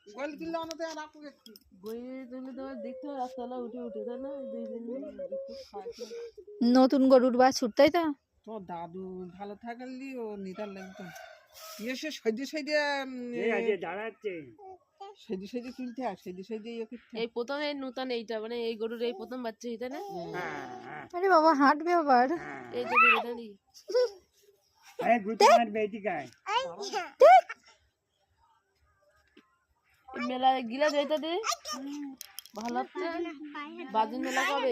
গলি তুললে অনতে আর আপু দেখছি বইয়ে তুলে তো দেখতে হয় রাস্তাটা উঠে উঠে তাই না দুই দিন নতুন গরুর বাছুর তাই তো? তো দাদু ভালো থাকলি ও নিতার লাগতো এসে সইদে সইদে দাঁড়াচ্ছে সইদে সইদে তুলতে আর সইদে সইদে এই প্রথম এই নতুন এইটা মানে এই গরুর এই প্রথম বাচ্চা তাই না আরে বাবা হাঁটবে আবার। এই তো দিলে দাঁড়ি মেলা গিলা যাইতা দে ভালো হচ্ছে বাজুন মেলা কবে